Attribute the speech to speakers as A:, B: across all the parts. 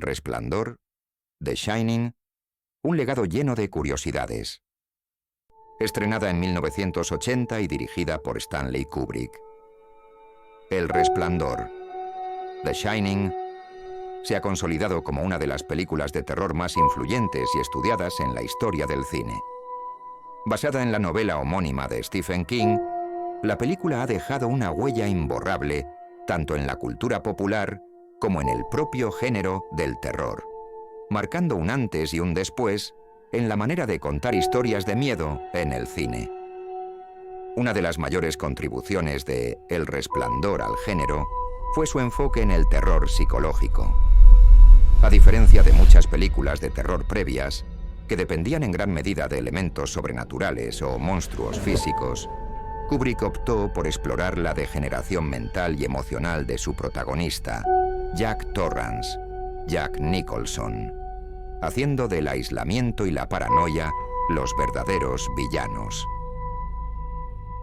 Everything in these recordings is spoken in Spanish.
A: Resplandor, The Shining, un legado lleno de curiosidades. Estrenada en 1980 y dirigida por Stanley Kubrick. El Resplandor, The Shining, se ha consolidado como una de las películas de terror más influyentes y estudiadas en la historia del cine. Basada en la novela homónima de Stephen King, la película ha dejado una huella imborrable tanto en la cultura popular como en el propio género del terror, marcando un antes y un después en la manera de contar historias de miedo en el cine. Una de las mayores contribuciones de El Resplandor al género fue su enfoque en el terror psicológico. A diferencia de muchas películas de terror previas, que dependían en gran medida de elementos sobrenaturales o monstruos físicos, Kubrick optó por explorar la degeneración mental y emocional de su protagonista, Jack Torrance, Jack Nicholson, haciendo del aislamiento y la paranoia los verdaderos villanos.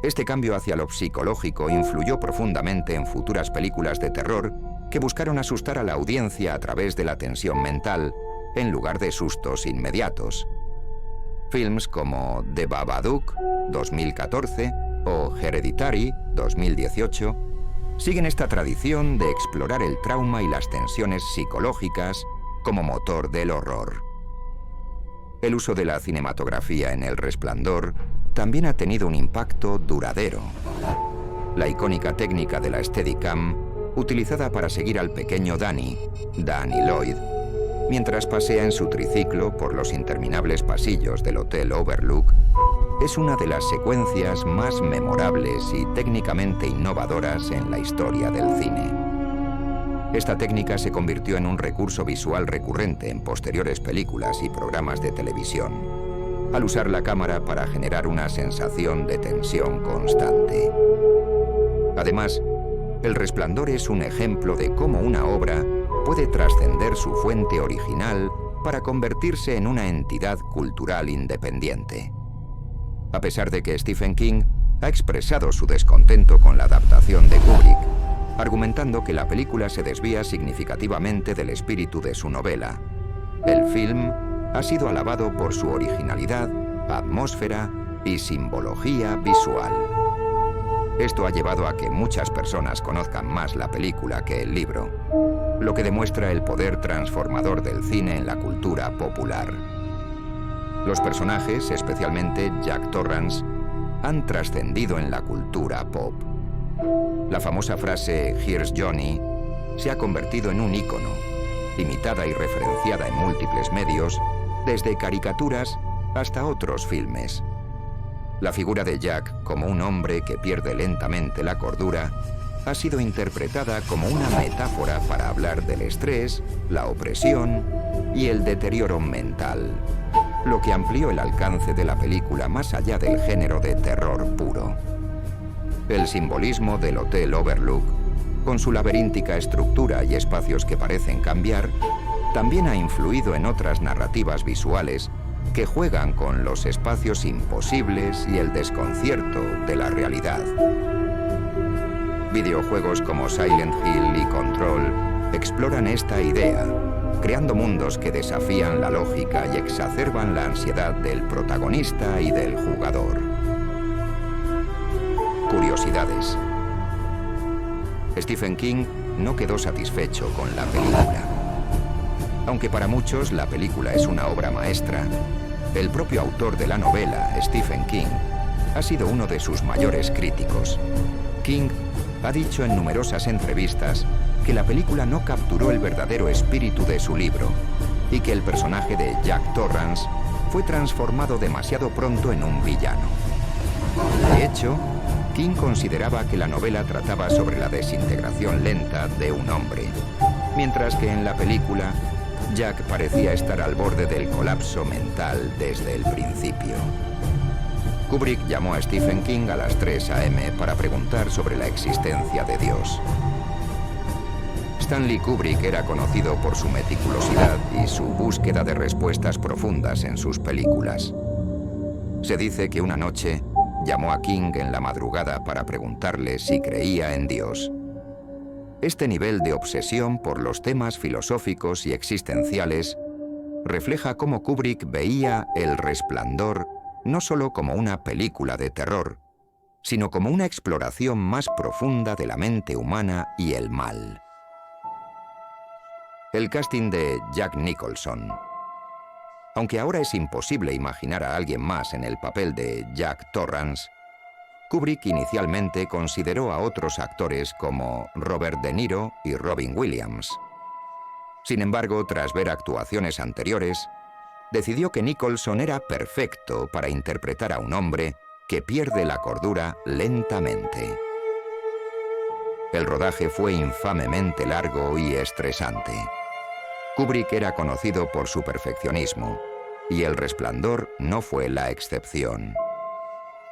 A: Este cambio hacia lo psicológico influyó profundamente en futuras películas de terror que buscaron asustar a la audiencia a través de la tensión mental en lugar de sustos inmediatos. Films como The Babadook, 2014, o Hereditary, 2018, siguen esta tradición de explorar el trauma y las tensiones psicológicas como motor del horror. El uso de la cinematografía en El Resplandor también ha tenido un impacto duradero. La icónica técnica de la Steadicam, utilizada para seguir al pequeño Danny Lloyd, mientras pasea en su triciclo por los interminables pasillos del Hotel Overlook, es una de las secuencias más memorables y técnicamente innovadoras en la historia del cine. Esta técnica se convirtió en un recurso visual recurrente en posteriores películas y programas de televisión, al usar la cámara para generar una sensación de tensión constante. Además, El Resplandor es un ejemplo de cómo una obra puede trascender su fuente original para convertirse en una entidad cultural independiente. A pesar de que Stephen King ha expresado su descontento con la adaptación de Kubrick, argumentando que la película se desvía significativamente del espíritu de su novela, el film ha sido alabado por su originalidad, atmósfera y simbología visual. Esto ha llevado a que muchas personas conozcan más la película que el libro, lo que demuestra el poder transformador del cine en la cultura popular. Los personajes, especialmente Jack Torrance, han trascendido en la cultura pop. La famosa frase "Here's Johnny" se ha convertido en un ícono, imitada y referenciada en múltiples medios, desde caricaturas hasta otros filmes. La figura de Jack como un hombre que pierde lentamente la cordura ha sido interpretada como una metáfora para hablar del estrés, la opresión y el deterioro mental, lo que amplió el alcance de la película más allá del género de terror puro. El simbolismo del Hotel Overlook, con su laberíntica estructura y espacios que parecen cambiar, también ha influido en otras narrativas visuales que juegan con los espacios imposibles y el desconcierto de la realidad. Videojuegos como Silent Hill y Control exploran esta idea, creando mundos que desafían la lógica y exacerban la ansiedad del protagonista y del jugador. Curiosidades. Stephen King no quedó satisfecho con la película. Aunque para muchos la película es una obra maestra, el propio autor de la novela, Stephen King, ha sido uno de sus mayores críticos. King ha dicho en numerosas entrevistas que la película no capturó el verdadero espíritu de su libro y que el personaje de Jack Torrance fue transformado demasiado pronto en un villano. De hecho, King consideraba que la novela trataba sobre la desintegración lenta de un hombre, mientras que en la película Jack parecía estar al borde del colapso mental desde el principio. Kubrick llamó a Stephen King a las 3 a.m. para preguntar sobre la existencia de Dios. Stanley Kubrick era conocido por su meticulosidad y su búsqueda de respuestas profundas en sus películas. Se dice que una noche llamó a King en la madrugada para preguntarle si creía en Dios. Este nivel de obsesión por los temas filosóficos y existenciales refleja cómo Kubrick veía El Resplandor no solo como una película de terror, sino como una exploración más profunda de la mente humana y el mal. El casting de Jack Nicholson. Aunque ahora es imposible imaginar a alguien más en el papel de Jack Torrance, Kubrick inicialmente consideró a otros actores como Robert De Niro y Robin Williams. Sin embargo, tras ver actuaciones anteriores, decidió que Nicholson era perfecto para interpretar a un hombre que pierde la cordura lentamente. El rodaje fue infamemente largo y estresante. Kubrick era conocido por su perfeccionismo, y El Resplandor no fue la excepción.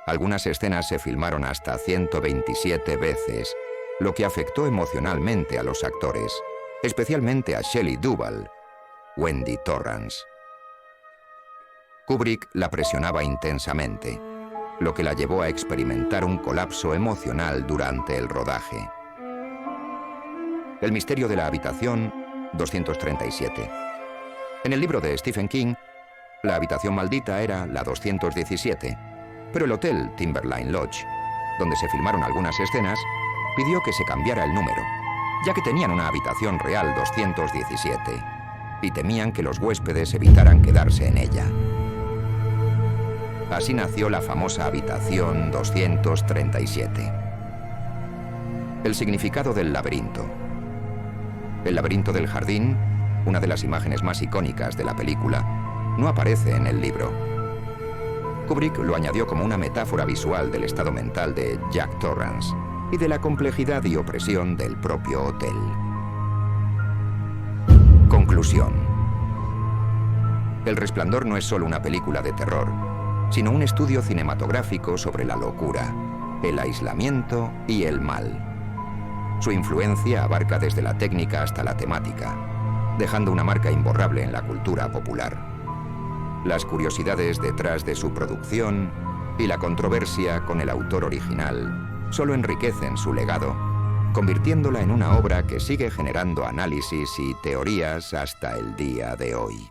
A: Algunas escenas se filmaron hasta 127 veces, lo que afectó emocionalmente a los actores, especialmente a Shelley Duvall, Wendy Torrance. Kubrick la presionaba intensamente, lo que la llevó a experimentar un colapso emocional durante el rodaje. El misterio de la habitación 237. En el libro de Stephen King, la habitación maldita era la 217, pero el hotel Timberline Lodge, donde se filmaron algunas escenas, pidió que se cambiara el número, ya que tenían una habitación real 217 y temían que los huéspedes evitaran quedarse en ella. Así nació la famosa habitación 237. El significado del laberinto. El laberinto del jardín, una de las imágenes más icónicas de la película, no aparece en el libro. Kubrick lo añadió como una metáfora visual del estado mental de Jack Torrance y de la complejidad y opresión del propio hotel. Conclusión. El Resplandor no es solo una película de terror, sino un estudio cinematográfico sobre la locura, el aislamiento y el mal. Su influencia abarca desde la técnica hasta la temática, dejando una marca imborrable en la cultura popular. Las curiosidades detrás de su producción y la controversia con el autor original solo enriquecen su legado, convirtiéndola en una obra que sigue generando análisis y teorías hasta el día de hoy.